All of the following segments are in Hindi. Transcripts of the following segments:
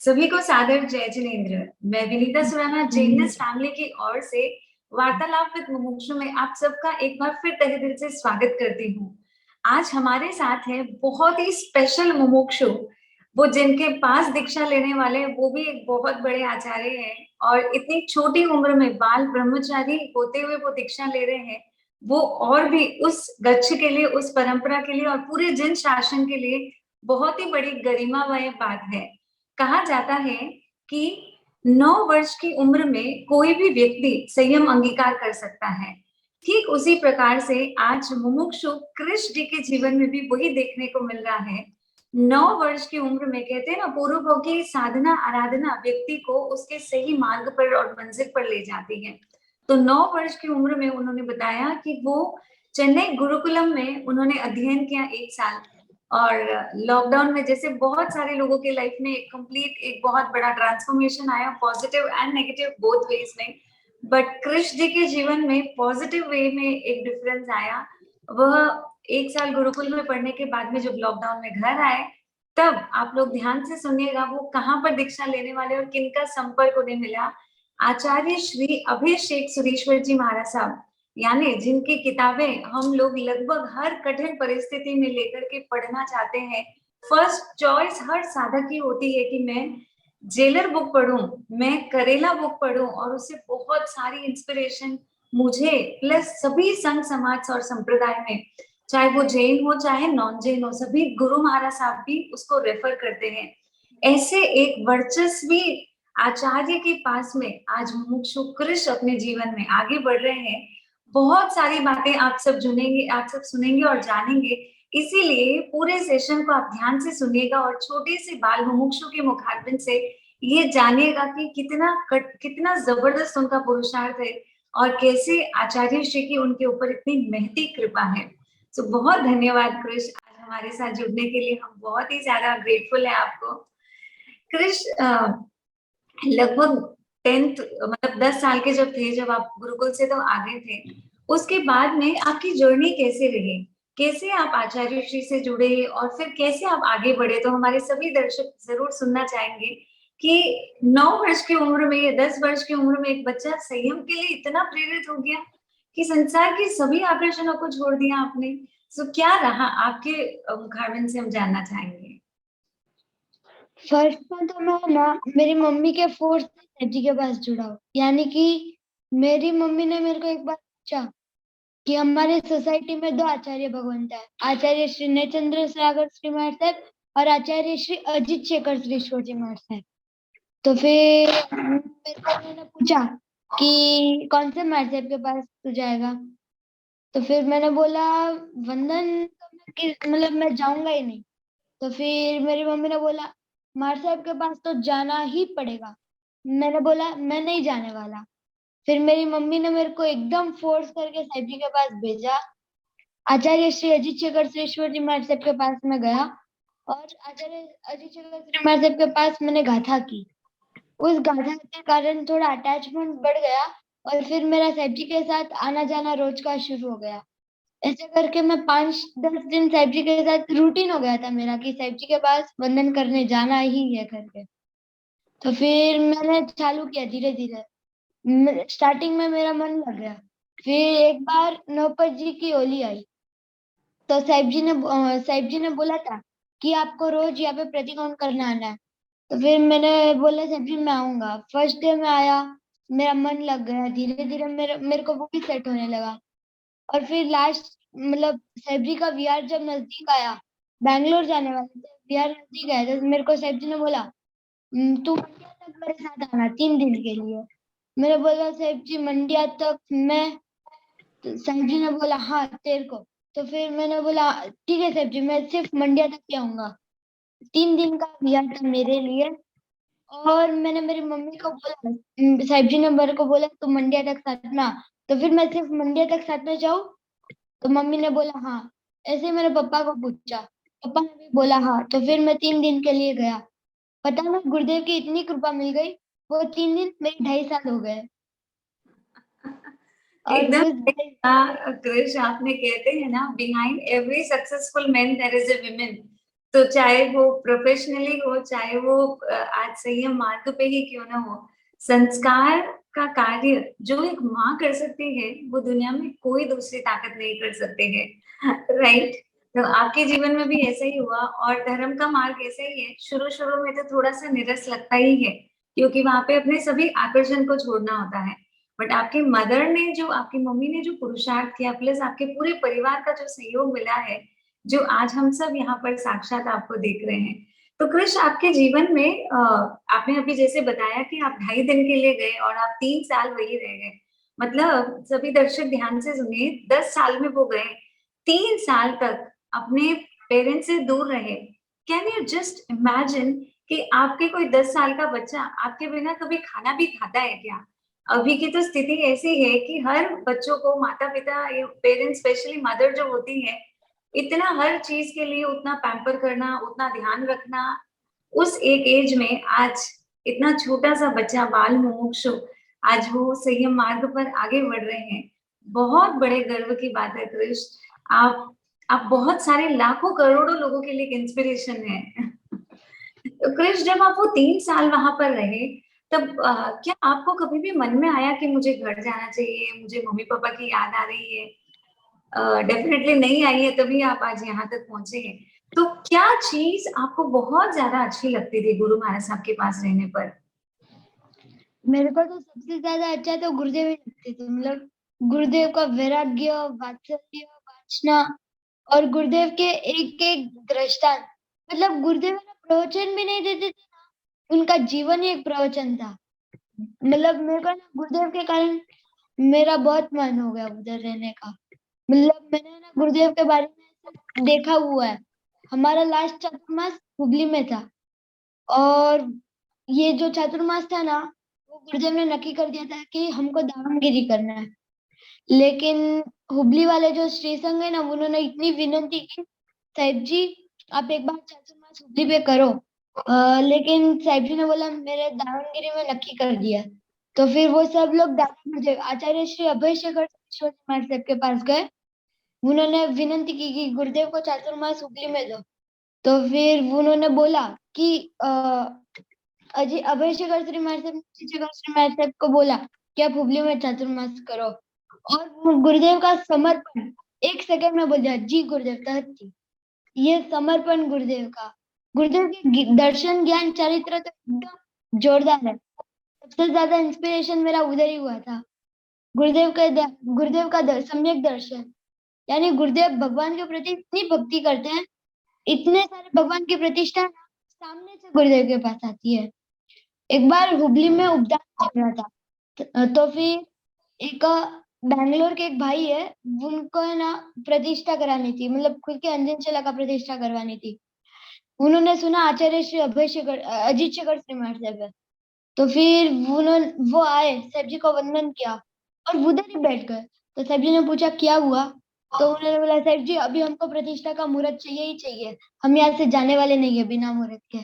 सभी को सादर जय जिनेन्द्र। मैं विनीता सुराना जेएनएस फैमिली की ओर से वार्तालाप विद मुमुक्षु में आप सबका एक बार फिर तहे दिल से स्वागत करती हूँ। आज हमारे साथ है बहुत ही स्पेशल मुमुक्षु, वो जिनके पास दीक्षा लेने वाले हैं, वो भी एक बहुत बड़े आचार्य हैं और इतनी छोटी उम्र में बाल ब्रह्मचारी होते हुए वो दीक्षा ले रहे हैं। वो और भी उस गच्छ के लिए, उस परंपरा के लिए और पूरे जिन शासन के लिए बहुत ही बड़ी गरिमामय बात है। कहा जाता है कि 9 वर्ष की उम्र में कोई भी व्यक्ति संयम अंगीकार कर सकता है। ठीक उसी प्रकार से आज मुमुक्षु कृष्ण जी के जीवन में भी वही देखने को मिल रहा है। 9 वर्ष की उम्र में कहते हैं ना, पूर्व की साधना आराधना व्यक्ति को उसके सही मार्ग पर और मंजिल पर ले जाती है। तो 9 वर्ष की उम्र में उन्होंने बताया कि वो चेन्नई गुरुकुलम में उन्होंने अध्ययन किया 1 साल, और लॉकडाउन में जैसे बहुत सारे लोगों के लाइफ में कंप्लीट एक बहुत बड़ा ट्रांसफॉर्मेशन आया, positive and negative both ways में। बट कृष्ण जी के जीवन में पॉजिटिव वे में एक डिफरेंस आया। वह 1 साल गुरुकुल में पढ़ने के बाद में जब लॉकडाउन में घर आए, तब आप लोग ध्यान से सुनिएगा वो कहाँ पर दीक्षा लेने वाले और किनका संपर्क उन्हें मिला। आचार्य श्री अभिषेक सुरेश्वर जी महाराज साहब, यानी जिनकी किताबें हम लोग लगभग हर कठिन परिस्थिति में लेकर के पढ़ना चाहते हैं। फर्स्ट चॉइस हर साधक की होती है कि मैं जेलर बुक पढूं, मैं करेला बुक पढूं और उससे बहुत सारी इंस्पिरेशन मुझे प्लस सभी संघ समाज और संप्रदाय में, चाहे वो जैन हो चाहे नॉन जैन हो, सभी गुरु महाराज साहब भी उसको रेफर करते हैं। ऐसे एक वर्चस्वी आचार्य के पास में आज मुमुक्षु कृष्ण अपने जीवन में आगे बढ़ रहे हैं। बहुत सारी बातें आप सब जुड़ेंगे, आप सब सुनेंगे और जानेंगे। इसीलिए पूरे सेशन को आप ध्यान से सुनिएगा और छोटे से बाल मुमुक्षु के मुखारबिंद से ये जानिएगा कि कितना जबरदस्त उनका पुरुषार्थ है और कैसे आचार्य श्री की उनके ऊपर इतनी महती कृपा है। तो बहुत धन्यवाद कृष, आज हमारे साथ जुड़ने के लिए हम बहुत ही ज्यादा ग्रेटफुल है आपको। कृष लगभग 10th मतलब 10 साल के जब थे, जब आप गुरुकुल से तो आ गए थे, उसके बाद में आपकी जर्नी कैसे रही, कैसे आप आचार्य श्री से जुड़े और फिर कैसे आप आगे बढ़े, तो हमारे सभी दर्शक जरूर सुनना चाहेंगे कि 9 वर्ष की उम्र में या 10 वर्ष की उम्र में एक बच्चा संयम के लिए इतना प्रेरित हो गया कि संसार के सभी आकर्षणों को छोड़ दिया आपने। तो क्या रहा आपके मुखारबिंद से हम जानना चाहेंगे। फर्स्ट में तो मैं ना मेरी मम्मी के फोर्स से जी के पास जुड़ा हूँ। यानी कि मेरी मम्मी ने मेरे को एक बार पूछा कि हमारे सोसाइटी में 2 आचार्य भगवंत है, आचार्य श्री नयचंद्र सागर श्री महाराज साहब और आचार्य श्री अजित शेखर श्री ईश्वर जी महाराज साहब। तो फिर मेरे को उन्होंने पूछा कि कौन से महाराज साहब के पास तू जाएगा। तो फिर मैंने बोला वंदन तो मतलब मैं जाऊंगा ही नहीं। तो फिर मेरी मम्मी ने बोला महाराज साहब के पास तो जाना ही पड़ेगा। मैंने बोला मैं नहीं जाने वाला। फिर मेरी मम्मी ने मेरे को एकदम फोर्स करके साहिब जी के पास भेजा। आचार्य श्री अजित शेखर श्रीश्वर जी महाराज साहब के पास मैं गया और आचार्य अजित शेखर श्री महाराज साहब के पास मैंने गाथा की। उस गाथा के कारण थोड़ा अटैचमेंट बढ़ गया और फिर मेरा साहिब जी के साथ आना जाना रोज का शुरू हो गया। ऐसे करके मैं 5-10 दिन साहिब जी के साथ रूटीन हो गया था मेरा कि साहिब जी के पास वंदन करने जाना ही है करके। तो फिर मैंने चालू किया धीरे धीरे। स्टार्टिंग में मेरा मन लग गया। फिर एक बार नौपत जी की होली आई तो साहिब जी ने बोला था कि आपको रोज यहाँ पे प्रतिकोण करने आना है। तो फिर मैंने बोला साहिब जी मैं आऊंगा। फर्स्ट डे में आया, मेरा मन लग गया, धीरे धीरे मेरे को वो भी सेट होने लगा। और फिर लास्ट मतलब साहिब जी का विहार जब नजदीक आया, बैंगलोर जाने वाले थे, विहार नजदीक आया तो मेरे को साहिब जी ने बोला तू मंडिया तक मेरे साथ आना 3 दिन के लिए। मैंने बोला साहिब जी मंडिया तक मैं? तो साहिब जी ने बोला हाँ तेरे को। तो फिर मैंने बोला ठीक है साहिब जी मैं सिर्फ मंडिया तक ही आऊंगा। 3 दिन का विहार था मेरे लिए। और मैंने मेरी मम्मी को बोला साहिब जी ने मेरे को बोला तू मंडिया तक साथ में आ। तो फिर मैं सिर्फ मंडिया तक साथ में जाऊँ? तो मम्मी ने बोला हाँ। ऐसे मेरे पापा को पूछा, पापा ने भी बोला हाँ। तो फिर मैं 3 दिन के लिए गया। पता नहीं गुरुदेव की इतनी कृपा मिल गई, वो 3 दिन मेरे 2.5 साल हो गए। और एकदम उस कृष, आपने कहते हैं ना, behind every successful man there is a woman. तो चाहे वो प्रोफेशनली हो, चाहे वो आज संयम मार्ग पे ही क्यों ना हो, संस्कार का कार्य जो एक माँ कर सकती है, वो दुनिया में कोई दूसरी ताकत नहीं कर सकती है। राइट? तो आपके जीवन में भी ऐसा ही हुआ और धर्म का मार्ग ऐसा ही है, शुरू-शुरू में तो थोड़ा-सा नीरस लगता ही है, क्योंकि वहाँ पे अपने सभी आकर्षण को छोड़ना होता है। बट आपकी मदर ने जो आपकी मम्मी ने जो पुरुषार्थ किया प्लस आपके पूरे परिवार का जो सहयोग मिला है, जो आज हम सब यहाँ पर साक्षात आपको देख रहे हैं। तो कृष आपके जीवन में आपने अभी जैसे बताया कि आप ढाई दिन के लिए गए और आप 3 साल वहीं रह गए। मतलब सभी दर्शक ध्यान से सुनिए 10 साल में वो गए, 3 साल तक अपने पेरेंट्स से दूर रहे। कैन यू जस्ट इमेजिन कि आपके कोई 10 साल का बच्चा आपके बिना कभी खाना भी खाता है क्या? अभी की तो स्थिति ऐसी है कि हर बच्चों को माता-पिता या पेरेंट्स स्पेशली मदर जो होती है, इतना हर चीज़ के लिए उतना पैम्पर करना, उतना ध्यान रखना, उस एक एज में आज इतना छोटा-सा बच्चा बाल मुमुक्षु, आज वो संयम मार्ग पर आगे बढ़ रहे हैं। बहुत बड़े गर्व की बात है कृष। आप आप बहुत सारे लाखों करोड़ों लोगों के लिए एक इंस्पिरेशन हैं। तो कृष जब आप वो 3 साल वहाँ पर रहे, तब क्या आपको कभी भी मन में आया कि मुझे घर जाना चाहिए, मुझे मम्मी-पापा की याद आ रही है? डेफ़िनेटली नहीं आई है तभी आप आज यहाँ तक पहुँचे हैं। तो क्या चीज़ आपको बहुत ज़्यादा अच्छी लगती थी गुरु महाराज साहब के पास रहने पर? मेरे को तो सबसे ज़्यादा अच्छा तो गुरुदेव ही लगते थे। मतलब गुरुदेव का वैराग्य, वात्सल्य, वासना और गुरुदेव के एक-एक दृष्टांत। मतलब गुरुदेव है ना प्रवचन भी नहीं देते थे ना, उनका जीवन ही एक प्रवचन था। मतलब मेरे को ना गुरुदेव के कारण मेरा बहुत मन हो गया उधर रहने का। मतलब मैंने ना गुरुदेव के बारे में सब देखा हुआ है। हमारा लास्ट चातुर्मास हुबली में था और ये जो चातुर्मास था ना, वो गुरुदेव ने नक्की कर दिया था कि हमको दावणगिरी करना है। लेकिन हुबली वाले जो श्री संघ है ना, उन्होंने इतनी विनती की, साहिब जी आप एक बार चातुर्मास हुबली पे करो। लेकिन साहिब जी ने बोला मेरे दावणगिरी में नक्की कर दिया। तो फिर वो सब लोग दावणगिरी आचार्य श्री अभय शेखर साहब के पास गए। उन्होंने विनती की कि गुरुदेव को चातुर्मास हुबली में दो। तो फिर उन्होंने बोला कि अजय अभय शेखर श्री साहब को बोला कि आप हुबली में चातुर्मास करो और वो गुरुदेव का समर्पण एक सेकंड में बोल दिया जी गुरुदेव तहत थी। ये समर्पण गुरुदेव का गुरुदेव के दर्शन ज्ञान चरित्र तो एकदम जोरदार है। सबसे ज्यादा इंस्पिरेशन मेरा उधर ही हुआ था। गुरुदेव का सम्यक दर्शन यानी गुरुदेव भगवान के प्रति इतनी भक्ति करते हैं, इतने सारे भगवान की प्रतिष्ठा ना सामने से गुरुदेव के पास आती है। एक बार हुबली में उपदान चल रहा था, तो फिर एक बैंगलोर के एक भाई है, उनको है ना प्रतिष्ठा करानी थी, मतलब खुद के अंजन शैला का प्रतिष्ठा करवानी थी। उन्होंने सुना आचार्य श्री अजीत शेखर श्रीमार साहब है, तो फिर वो आए, साहब जी को वंदन किया और उधर ही बैठ गए। तो साहब जी ने पूछा क्या हुआ? तो उन्होंने बोला साहब जी अभी हमको प्रतिष्ठा का मुहूर्त चाहिए ही चाहिए, हम यहाँ से जाने वाले नहीं है बिना मुहूर्त के।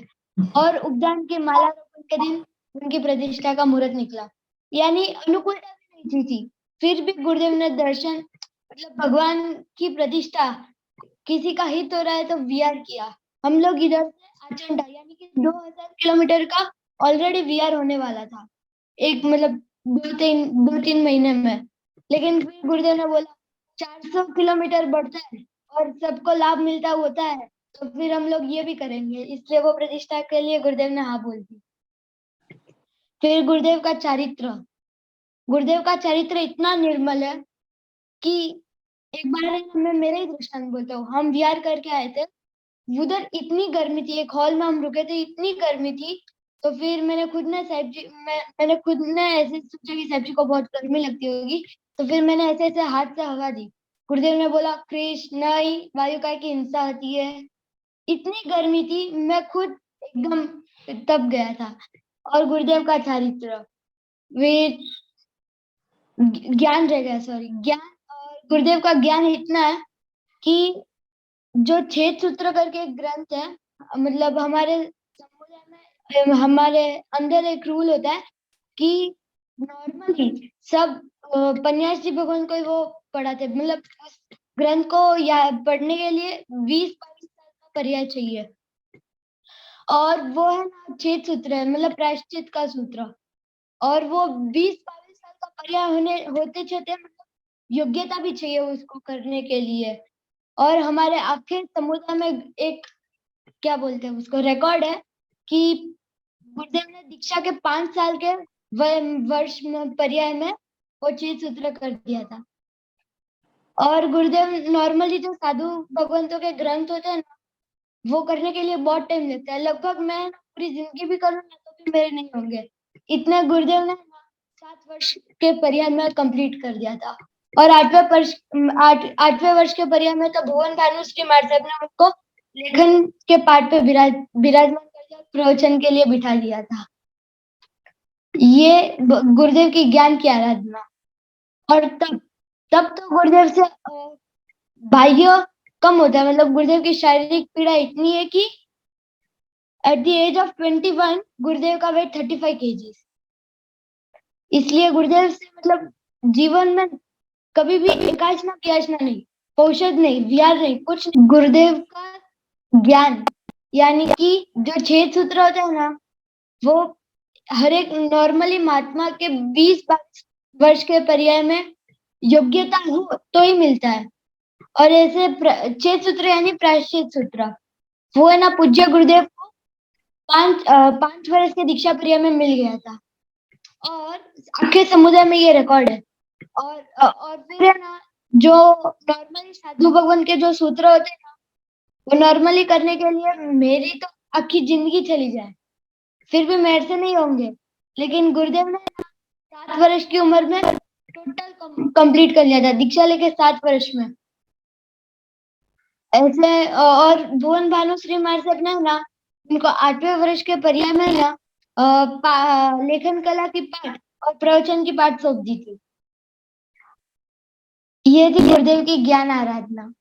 और उपदान की माला रोपण के दिन उनकी प्रतिष्ठा का मुहूर्त निकला। यानी अनुकूलता भी नहीं थी। फिर भी गुरुदेव ने दर्शन मतलब भगवान की प्रतिष्ठा किसी का हित हो रहा है तो वीआर किया। हम लोग इधर से आचंडा यानी कि 2000 किलोमीटर का ऑलरेडी वीआर होने वाला था। एक मतलब 2-3 महीने में। लेकिन फिर गुरुदेव ने बोला 400 किलोमीटर बढ़ता है और सबको लाभ मिलता होता है, तो फिर हम लोग ये भी करेंगे। इसलिए वो प्रतिष्ठा के लिए गुरुदेव ने हाँ बोल दी। फिर गुरुदेव का चरित्र इतना निर्मल है कि एक बार है ना, मैं मेरे ही दृष्टांत बोलता हूँ। हम वीआर करके आए थे, उधर इतनी गर्मी थी, एक हॉल में हम रुके थे, इतनी गर्मी थी। तो फिर मैंने खुद ने ऐसे सोचा कि साहब जी को बहुत गर्मी लगती होगी, तो फिर मैंने ऐसे ऐसे हाथ से हवा दी। गुरुदेव ने बोला कृष्ण नहीं, वायु का की हिंसा होती है। इतनी गर्मी थी, मैं खुद एकदम तप गया था। और गुरुदेव का चारित्र वे ज्ञान रह गया, सॉरी ज्ञान। और गुरुदेव का ज्ञान इतना है कि जो छेद सूत्र करके एक ग्रंथ है, मतलब हमारे समुदाय में हमारे अंदर एक रूल होता है कि नॉर्मली सब पन्यास जी भगवान को ही वो पढ़ाते, मतलब उस ग्रंथ को या पढ़ने के लिए 20-22 साल का पर्याय चाहिए, और वो है ना छेद सूत्र है, मतलब प्रायश्चित का सूत्र। और वो 20-22 साल का पर्याय होते छते, मतलब योग्यता भी चाहिए उसको करने के लिए। और हमारे आखिर समुदाय में एक, क्या बोलते हैं उसको, रिकॉर्ड है कि गुरुदेव ने दीक्षा के 5 साल के वर्ष में पर्याय में वो छेद सूत्र कर दिया था। और गुरुदेव नॉर्मली जो साधु भगवंतों के ग्रंथ होते हैं ना, वो करने के लिए बहुत टाइम लगता है। लगभग मैं पूरी जिंदगी भी करूँ ना तो भी मेरे नहीं होंगे। इतने गुरुदेव ने 7 वर्ष के पर्याय में कंप्लीट कर दिया था। और 8वें वर्ष के पर्याय में तो भुवन भानुश्री महाराज ने उनको लेखन के पाठ पे विराजमान कर दिया, प्रवचन के लिए बिठा दिया था। ये गुरुदेव की ज्ञान की आराधना। और तब तो गुरुदेव से बाह्य कम होता है, मतलब गुरुदेव की शारीरिक पीड़ा इतनी है कि एट द एज ऑफ 21 गुरुदेव का वेट 35 kg। इसलिए गुरुदेव से मतलब जीवन में कभी भी एकाचना पियाचना नहीं, औषध नहीं, विहार नहीं, कुछ नहीं। गुरुदेव का ज्ञान, यानी कि जो छेद सूत्र होते हैं ना, वो हर एक नॉर्मली महात्मा के 20-22 वर्ष के पर्याय में योग्यता हो तो ही मिलता है। और ऐसे छेद सूत्र यानी प्रायश्चित सूत्र, वो है ना पूज्य गुरुदेव को 5 वर्ष के दीक्षा पर्याय में मिल गया था। और आखिर समुदाय में ये रिकॉर्ड है। और फिर है ना, जो नॉर्मली साधु भगवान के जो सूत्र होते हैं ना, वो नॉर्मली करने के लिए मेरी तो आखी जिंदगी चली जाए फिर भी मेरे से नहीं होंगे। लेकिन गुरुदेव ने 7 वर्ष की उम्र में टोटल कंप्लीट कर लिया था, दीक्षा लेके 7 वर्ष में। ऐसे और भुवन भानुश्री महाराज ने ना उनको 8वें वर्ष के पर्याय में ना लेखन कला की पाठ और प्रवचन की पाठ सौंप दी थी। ये थी गुरुदेव की ज्ञान आराधना।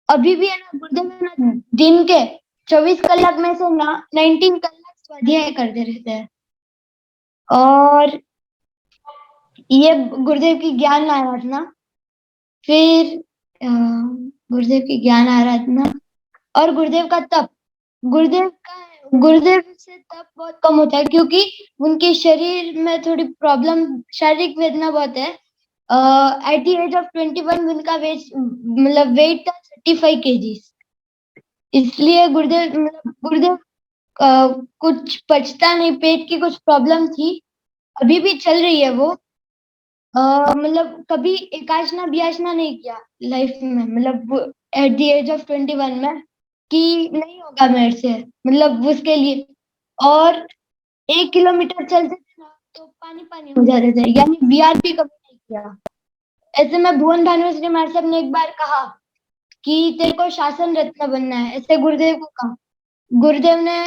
अभी भी है ना, गुरुदेव है ना दिन के 24 कलाक में से ना 19 कलाक स्वाध्याय करते रहते हैं। और ये गुरुदेव की ज्ञान आराधना। फिर गुरुदेव की ज्ञान आराधना और गुरुदेव का तप। गुरुदेव से तप बहुत कम होता है क्योंकि उनके शरीर में थोड़ी प्रॉब्लम, शारीरिक वेदना बहुत है। एट द एज ऑफ 21 उनका वेट था 35 kg। इसलिए गुरुदेव कुछ पचता नहीं, पेट की कुछ प्रॉब्लम थी, अभी भी चल रही है वो। मतलब कभी एकाचना बियाचना नहीं किया लाइफ में, मतलब एट द एज ऑफ 21 में, कि नहीं होगा मेरे से, मतलब उसके लिए। और 1 किलोमीटर चलते थे ना तो पानी पानी हो जाते थे, यानी बीआरपी कभी नहीं किया। ऐसे में भुवन भानुश्री महाराज साहब ने एक बार कहा कि तेरे को शासन रत्न बनना है, ऐसे गुरुदेव को कहा। गुरुदेव ने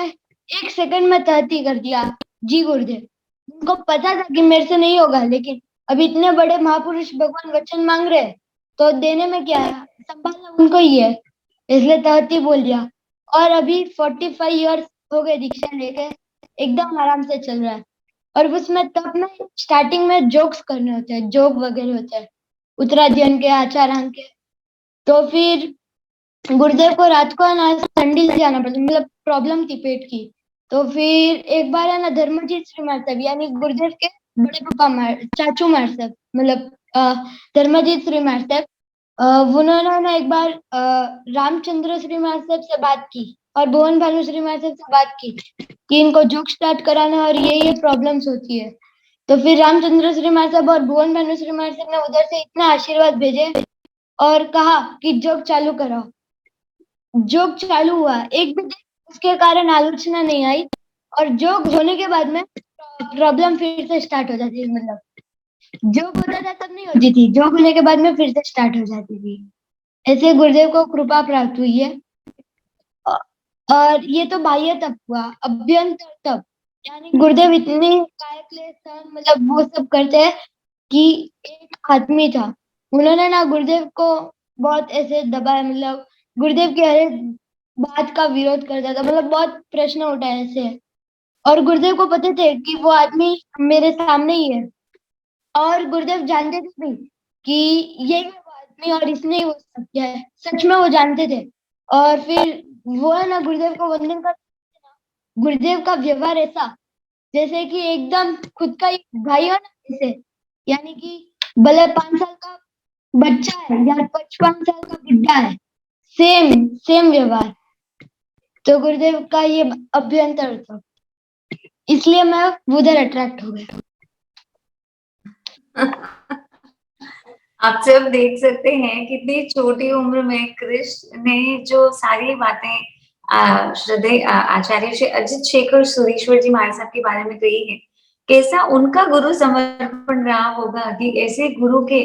1 सेकंड में तहती कर दिया, जी गुरुदेव। उनको पता था कि मेरे से नहीं होगा, लेकिन अब इतने बड़े महापुरुष भगवान वचन मांग रहे तो देने में क्या है, संभालना उनको ही है, इसलिए तहती बोल दिया। और अभी 45 इयर्स हो गए दीक्षा लेके, एकदम आराम से चल रहा है। और उसमें तब में स्टार्टिंग में जोक्स करने होते हैं, जोक वगैरह होते हैं उत्तराध्ययन के, आचारांक के। तो फिर गुरुदेव को रात को ना संडील जाना पड़ता, मतलब प्रॉब्लम थी पेट की। तो फिर एक बार है ना धर्मजीत श्री महाराज साहब, यानी गुरुदेव के बड़े पापा चाचू महाराज साहब, मतलब धर्मजीत श्री महाराज साहब, उन्होंने ना एक बार रामचंद्र श्री महाराज साहब से बात की और भुवन भानु श्री महाराज साहब से बात की कि इनको जोक स्टार्ट कराना और ये प्रॉब्लम्स होती है। तो फिर रामचंद्र श्री महाराज साहब और भुवन भानु श्री महाराज साहब ने उधर से इतना आशीर्वाद भेजे और कहा कि जोक चालू करो। जोक चालू हुआ, एक भी दिन उसके कारण आलोचना नहीं आई। और जोक होने के बाद में प्रॉब्लम फिर से स्टार्ट हो जाती है, मतलब जोक होता था तब नहीं होती थी, जोक होने के बाद में फिर से स्टार्ट हो जाती थी। ऐसे गुरुदेव को कृपा प्राप्त हुई है। और ये तो बाह्य तप हुआ। अभ्यंतर तप, यानी गुरुदेव इतने कायक्लेश, मतलब वो सब करते हैं कि एक आदमी था, उन्होंने ना गुरुदेव को बहुत ऐसे दबाया, मतलब गुरुदेव की हर एक बात का विरोध करता था, मतलब बहुत प्रश्न उठाए ऐसे। और गुरुदेव को पता थे कि वो आदमी मेरे सामने ही है, और गुरुदेव जानते थे भी कि यही है वो आदमी और इसने ही वो सब किया है, सच में वो जानते थे। और फिर वो है ना गुरुदेव को वंदन कर, गुरुदेव का व्यवहार ऐसा जैसे कि एकदम खुद का ही भाई हो ना, जैसे यानी कि भले 5 साल का बच्चा है या 55 साल का बुढ़ा है, सेम सेम व्यवहार। तो गुरुदेव का ये अभ्यंतर था, इसलिए मैं उधर अट्रैक्ट हो गया। आप सब देख सकते हैं कितनी छोटी उम्र में कृष्ण ने जो सारी बातें श्रद्धेय आचार्य श्री अजित शेखर सुरेश्वर जी महाराज साहब के बारे में कही है, कैसा उनका गुरु समर्पण रहा होगा कि ऐसे गुरु के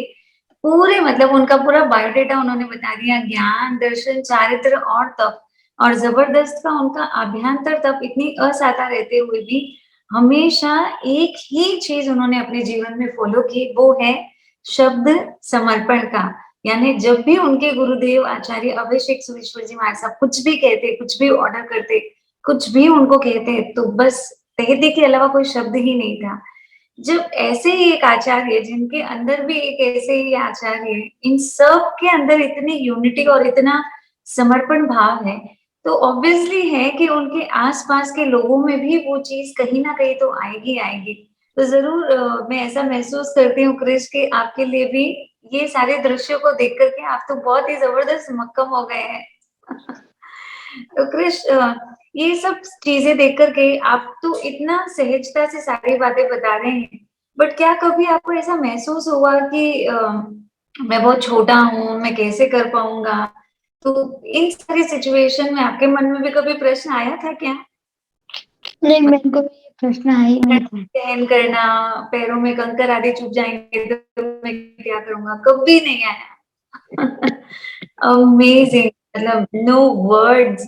पूरे मतलब उनका पूरा बायोडेटा उन्होंने बता दिया, ज्ञान, दर्शन, चारित्र और तप, और जबरदस्त का उनका अभ्यंतर तप इतनी असाधारण रहते हुए भी हमेशा एक ही चीज उन्होंने अपने जीवन में फॉलो की, वो है शब्द समर्पण का। यानी जब भी उनके गुरुदेव आचार्य अभिषेक सुरेश्वर जी महाराज साहब कुछ भी कहते, कुछ भी ऑर्डर करते, कुछ भी उनको कहते, तो बस तहदी के अलावा कोई शब्द ही नहीं था। जब ऐसे ही एक आचार्य, जिनके अंदर भी एक ऐसे ही आचार्य, इन सब के अंदर इतनी यूनिटी और इतना समर्पण भाव है, तो ऑब्वियसली है कि उनके आसपास के लोगों में भी वो चीज कहीं ना कहीं तो आएगी आएगी। तो जरूर मैं ऐसा महसूस करती हूँ क्रिश कि आपके लिए भी ये सारे दृश्यों को देख करके आप तो बहुत ही जबरदस्त मक्कम हो गए हैं। तो क्रिश ये सब चीजें देख करके आप तो इतना सहजता से सारी बातें बता रहे हैं, बट क्या कभी आपको ऐसा महसूस हुआ कि मैं बहुत छोटा हूँ, मैं कैसे कर पाऊंगा? तो इन सारी सिचुएशन में आपके मन में भी कभी प्रश्न आया था क्या? नहीं, मेरे को ये प्रश्न आया ही नहीं था। सहन करना, पैरों में कंकर आदि चुभ जाएंगे तो मैं क्या करूंगा, कभी नहीं आया। अमेजिंग, मतलब नो वर्ड्स।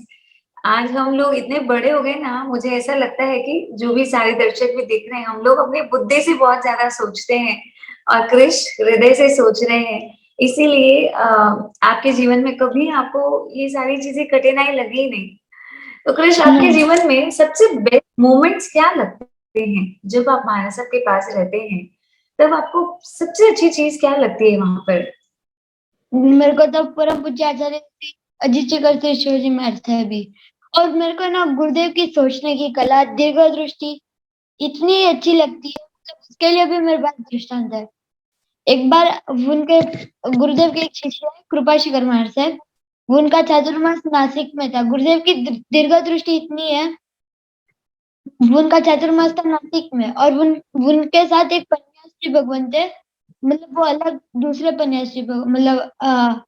आज हम लोग इतने बड़े हो गए ना, मुझे ऐसा लगता है कि जो भी सारे दर्शक भी देख रहे हैं, हम लोग अपनी बुद्धि से बहुत ज्यादा सोचते हैं और कृष हृदय से सोच रहे हैं। इसीलिए आपके जीवन में कभी आपको ये सारी चीजें कठिनाई लगी ही नहीं। तो कृष आपके नहीं, जीवन में सबसे बेस्ट मोमेंट्स क्या लगते हैं जब आप महाराज साहब के पास रहते हैं? तब आपको सबसे अच्छी चीज क्या लगती है वहां पर? मेरे को तो परम पूज्य आचार्य श्री अजित शेखर सुरेश्वर जी महाराज थे अभी। और मेरे को ना गुरुदेव की सोचने की कला, दीर्घ दृष्टि इतनी अच्छी लगती है, मतलब उसके लिए भी मेरे पास दृष्टांत है। एक बार उनके गुरुदेव के एक शिष्य है कृपा शिखर महाराज साहब, वो उनका चातुर्मास नासिक में था। गुरुदेव की दीर्घ दृष्टि इतनी है, वो उनका चातुर्मास था नासिक में, और उनके साथ एक पन्यासी भगवान थे, मतलब वो अलग दूसरे पन्यासी मतलब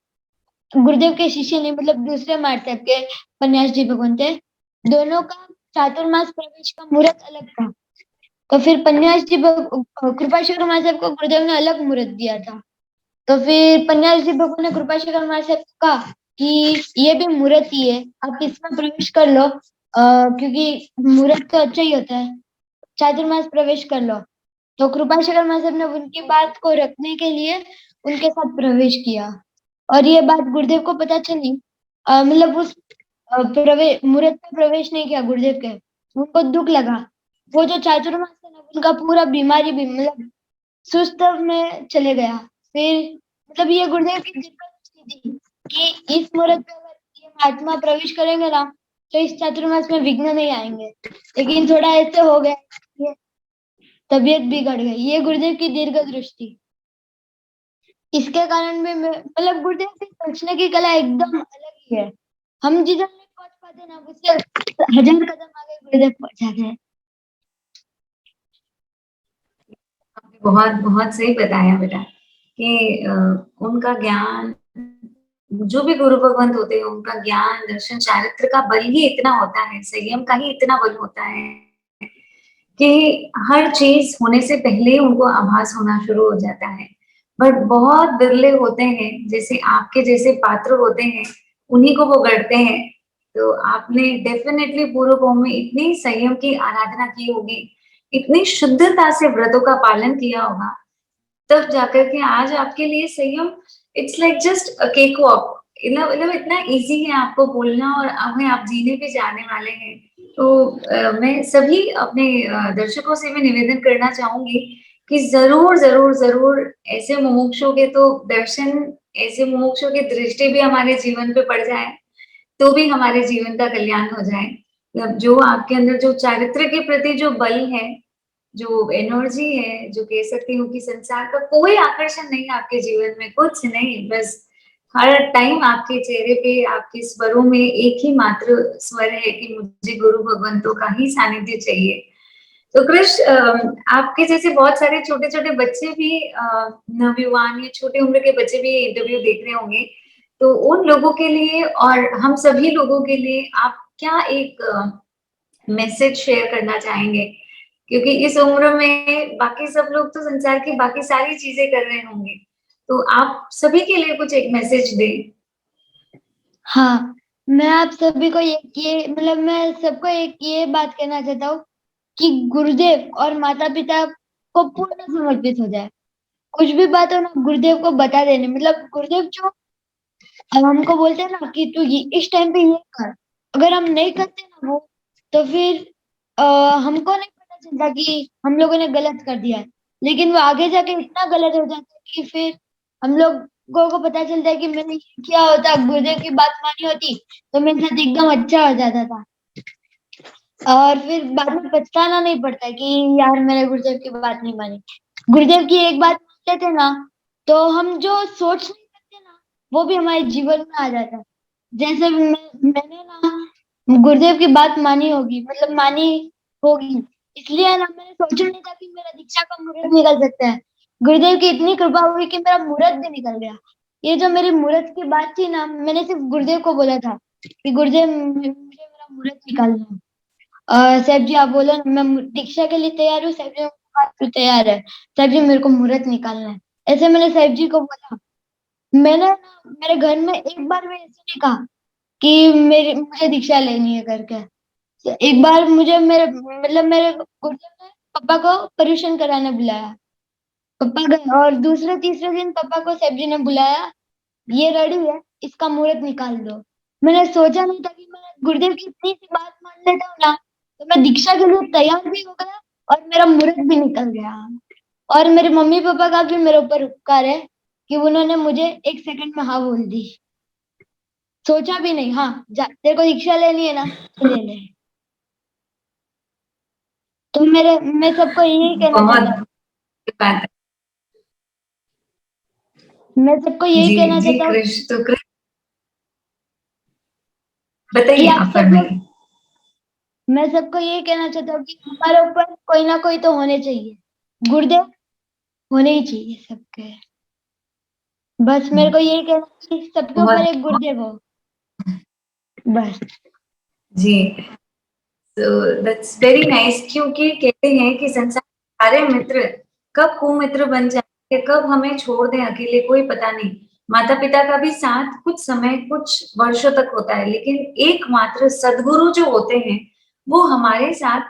गुरुदेव के शिष्य नहीं, मतलब दूसरे महाराज साहब के पन्यास जी भगवान थे। दोनों का चातुर्मास प्रवेश का मुहूर्त अलग था। तो फिर पन्यास जी कृपा शिखर महाराज साहब को गुरुदेव ने अलग मुहूर्त दिया था। तो फिर पन्यास जी भगवान ने कृपा शिखर महाराज साहब को कहा कि ये भी मुहूर्त ही है, आप इसमें प्रवेश कर लो, क्योंकि मुहूर्त तो अच्छा ही होता है, चातुर्मास प्रवेश कर लो। तो कृपा शिखर महाराज साहब ने उनकी बात को रखने के लिए उनके साथ प्रवेश किया। और ये बात गुरुदेव को पता चली, मतलब उस प्रवेश मुहूर्त में प्रवेश नहीं किया गुरुदेव के, उनको दुख लगा। वो जो चातुर्मास था ना, उनका पूरा बीमारी भी मतलब सुस्त में चले गया। फिर मतलब ये गुरुदेव की दिक्कत थी कि इस मुहूर्त पे अगर ये महात्मा प्रवेश करेंगे ना, तो इस चातुर्मास में विघ्न नहीं आएंगे। लेकिन थोड़ा ऐसे हो गया, ये तबीयत बिगड़ गई। ये गुरुदेव की दीर्घ दृष्टि, इसके कारण भी मतलब गुरुदेव की सोचने की कला एकदम अलग ही है। हम जिधर नहीं पहुंच पाते ना, उससे 1000 कदम आगे गुरुदेव पहुंच जाते हैं। आपने बहुत बहुत सही बताया बेटा कि उनका ज्ञान, जो भी गुरु भगवंत होते हैं, उनका ज्ञान, दर्शन, चारित्र का बल ही इतना होता है, संयम का ही इतना बल होता है कि हर चीज होने से पहले ही उनको आभास होना शुरू हो जाता है। बट बहुत बिरले होते हैं, जैसे आपके जैसे पात्र होते हैं, उन्हीं को वो गढ़ते हैं। तो आपने डेफिनेटली पूर्व भाव में इतनी संयम की आराधना की होगी, इतनी शुद्धता से व्रतों का पालन किया होगा, तब जाकर के आज आपके लिए संयम it's like just a cake walk. मतलब इतना इजी है आपको बोलना, और हमें आप जीने पे जाने वाले हैं। तो मैं सभी अपने दर्शकों से भी निवेदन करना चाहूंगी कि जरूर जरूर जरूर ऐसे मुमुक्षुओं के तो दर्शन, ऐसे मुमुक्षुओं की दृष्टि भी हमारे जीवन पे पड़ जाए, तो भी हमारे जीवन का कल्याण हो जाए। मतलब जो आपके अंदर जो चारित्र के प्रति जो बल है, जो एनर्जी है, जो कह सकती हूँ कि संसार का कोई आकर्षण नहीं है आपके जीवन में, कुछ नहीं, बस हर टाइम आपके चेहरे पे, आपके स्वरों में एक ही मात्र स्वर है कि मुझे गुरु भगवंतों का ही सानिध्य चाहिए। तो कृष आपके जैसे बहुत सारे छोटे-छोटे बच्चे भी नवयुवान या छोटी उम्र के बच्चे भी इंटरव्यू देख रहे होंगे। तो उन लोगों के लिए और हम सभी लोगों के लिए आप क्या एक मैसेज शेयर करना चाहेंगे? क्योंकि इस उम्र में बाकी सब लोग तो संसार की बाकी सारी चीज़ें कर रहे होंगे। तो आप सभी के लिए कुछ एक मैसेज दें। हाँ, मैं आप सभी को ये मतलब मैं सबको एक ये बात कहना चाहता हूँ कि गुरुदेव और माता-पिता को पूर्ण समर्पित हो जाए। कुछ भी बात हो ना गुरुदेव को बता देनी मतलब गुरुदेव जो हमको बोलते हैं ना कि तू ये इस टाइम पे ये कर। अगर हम नहीं करते ना वो तो फिर अ, हमको नहीं पता चलता कि हम लोगों ने गलत कर दिया है। लेकिन वो आगे जाके इतना गलत हो जाता है कि फिर हम लोगों को पता चलता है कि मैंने ये किया होता, गुरुदेव की बात मानी होती तो मेरे साथ एकदम अच्छा हो जाता था। और फिर बाद में पछताना नहीं पड़ता है कि यार मैंने गुरुदेव की बात नहीं मानी। गुरुदेव की एक बात मान लेते ना तो हम जो सोच नहीं सकते ना वो भी हमारे जीवन में आ जाता है। जैसे मैंने ना गुरुदेव की बात मानी होगी मतलब मानी होगी इसलिए ना मैंने सोचा नहीं था कि मेरा दीक्षा का मुहूर्त निकल सकता है। गुरुदेव की इतनी कृपा हुई कि मेरा मुहूर्त भी निकल गया। ये जो मेरी मुहूर्त की बात थी ना मैंने सिर्फ गुरुदेव को बोला था कि गुरुदेव मुझे मेरा मुहूर्त निकालना है। साहब जी आप बोलो ना मैं दीक्षा के लिए तैयार हूँ साहब जी तू तैयार है साहब जी मेरे को मुहूर्त निकालना है। ऐसे मैंने साहब जी को बोला। मैंने ना मेरे घर में एक बार भी ऐसे नहीं कहा कि मेरी मुझे दीक्षा लेनी है करके। तो एक बार मुझे मेरे गुरुदेव ने पापा को परमिशन कराने बुलाया। पापा गए और दूसरे तीसरे दिन पापा को साहब जी ने बुलाया ये रेडी है इसका मुहूर्त निकाल दो। मैंने सोचा नहीं था कि मैं गुरुदेव की इतनी सी बात मान लेता हूँ ना तो मैं दीक्षा के लिए तैयार भी हो गया और मेरा मुहूर्त भी निकल गया। और मेरे मम्मी पापा का भी मेरे ऊपर उपकार है कि उन्होंने मुझे एक सेकंड में हाँ बोल दी। सोचा भी नहीं हाँ जा तेरे को दीक्षा लेनी है ना तो ले ले। तो मैं सबको यही कहना बहुत चाहता हूँ। बात है। मैं सबको यही जी, कहना जी चाहता हूँ कृष, तो कृष कि बताइए, आप आप सब लोग फरमाइए। मैं सबको यही कहना चाहता हूँ कि हमारे ऊपर कोई ना कोई तो होने चाहिए। गुरुदेव होने ही चाहिए सबके। बस मेरे को यही कहना है कि सबके ऊपर बहुत एक गुरुदेव हो बस। जी, तो दैट्स वेरी नाइस क्योंकि कहते हैं कि संसार के सारे मित्र कब कुमित्र बन जाएंगे, कब हमें छोड़ दें अकेले, कोई पता नहीं। माता-पिता का भी साथ कुछ समय, कुछ वर्षों तक होता है, लेकिन एकमात्र सद्गुरु जो होते हैं, वो हमारे साथ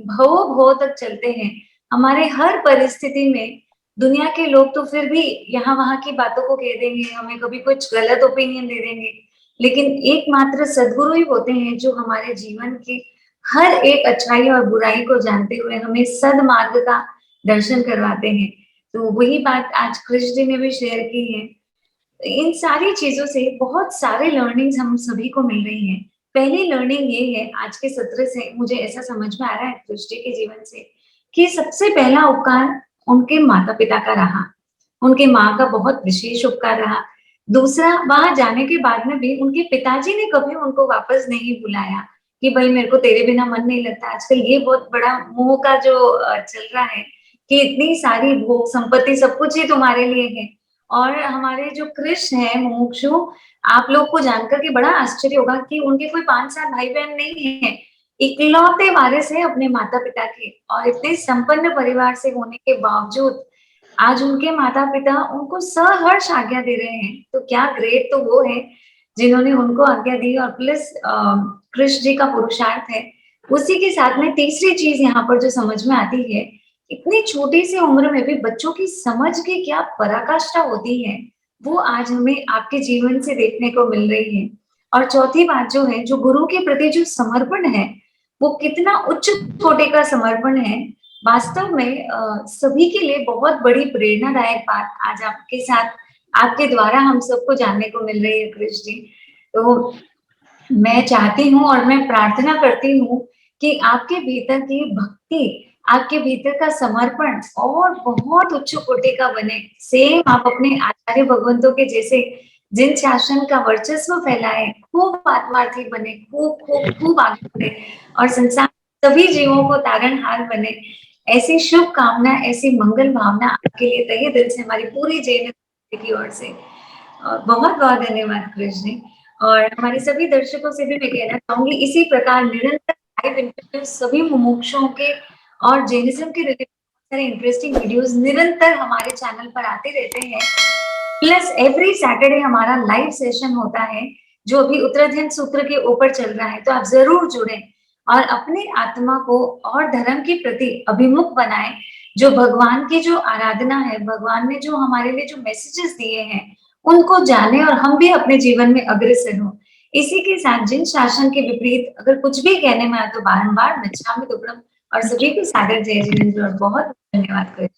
भवों-भव तक चलते हैं। हमारे हर परिस्थिति में दुनिया के लोग तो फिर भी यहाँ-वहाँ की बातों को कह देंगे, हमें कभी कुछ गलत ओपिनियन दे देंगे, लेकिन एकमात्र सद्गुरु ही होते हैं जो हमारे जीवन की हर एक अच्छाई और बुराई को जानते हुए हमें सद्मार्ग का दर्शन करवाते हैं। तो वही बात आज कृष्ण जी ने भी शेयर की है। इन सारी चीज़ों से बहुत सारे लर्निंग्स हम सभी को मिल रही हैं। पहली लर्निंग ये है आज के सत्र से मुझे ऐसा समझ में आ रहा है कृष्ण जी के जीवन से कि सबसे पहला उपकार उनके माता-पिता का रहा। उनकी माँ का बहुत विशेष उपकार रहा। दूसरा वहाँ जाने के बाद में भी उनके पिताजी ने कभी उनको वापस नहीं बुलाया कि भई मेरे को तेरे बिना मन नहीं लगता। आजकल ये बहुत बड़ा मोह का जो चल रहा है कि इतनी सारी भोग संपत्ति सब कुछ ही तुम्हारे लिए है। और हमारे जो कृष्ण हैं मुमुक्षु, आप लोग को जानकर के बड़ा आश्चर्य होगा कि उनके कोई 5-7 भाई-बहन नहीं हैं। इकलौते वारिस हैं अपने माता-पिता के और इतने संपन्न परिवार से होने के बावजूद आज उनके माता-पिता उनको सहर्ष आज्ञा दे रहे हैं। तो क्या ग्रेट तो वो है जिन्होंने उनको आज्ञा दी और प्लस कृष्ण जी का पुरुषार्थ है। उसी के साथ में तीसरी चीज़ यहाँ पर जो समझ में आती है, इतनी छोटी सी उम्र में भी बच्चों की समझ की क्या पराकाष्ठा होती है, वो आज हमें आपके जीवन से देखने को मिल रही है। और चौथी बात जो है, जो गुरु के प्रति जो समर्पण है, वो कितना उच्च कोटि का समर्पण है। वास्तव में सभी के लिए बहुत बड़ी प्रेरणादायक बात आज आपके साथ आपके द्वारा हम सबको जानने को मिल रही है कृष जी। तो मैं चाहती हूँ और मैं प्रार्थना करती हूँ कि आपके भीतर की भक्ति, आपके भीतर का समर्पण और बहुत उच्च कोटि का बने। सेम आप अपने आचार्य भगवंतों के जैसे जिन शासन का वर्चस्व फैलाएँ, खूब आत्मार्थी बने, खूब आगे बढ़े और संसार में सभी जीवों को तारणहार बने। ऐसी शुभकामना, ऐसी मंगल भावना आपके लिए तहे दिल से हमारी पूरी जैन की ओर से। बहुत-बहुत धन्यवाद कृष जी। और हमारे सभी दर्शकों से भी मैं कहना चाहूँगी इसी प्रकार निरंतर लाइव इंटरव्यू सभी मुमुक्षुओं के और जैनिज़्म के रिलेटेड बहुत सारे इंटरेस्टिंग वीडियोज़ निरंतर हमारे चैनल पर आते रहते हैं। प्लस एवरी सैटरडे हमारा लाइव सेशन होता है, जो अभी उत्तराध्ययन सूत्र के ऊपर चल रहा है, तो आप ज़रूर जुड़ें और अपनी आत्मा को और धर्म के प्रति अभिमुख बनाएँ। जो भगवान की जो आराधना है, भगवान ने जो हमारे लिए जो मैसेजेस दिए हैं, उनको जानें और हम भी अपने जीवन में अग्रसर हों। इसी के साथ जिन शासन के विपरीत अगर कुछ भी कहने में आए तो बारंबार मिच्छामि दुक्कडम और सभी को सादर जय जिनेंद्र और बहुत धन्यवाद।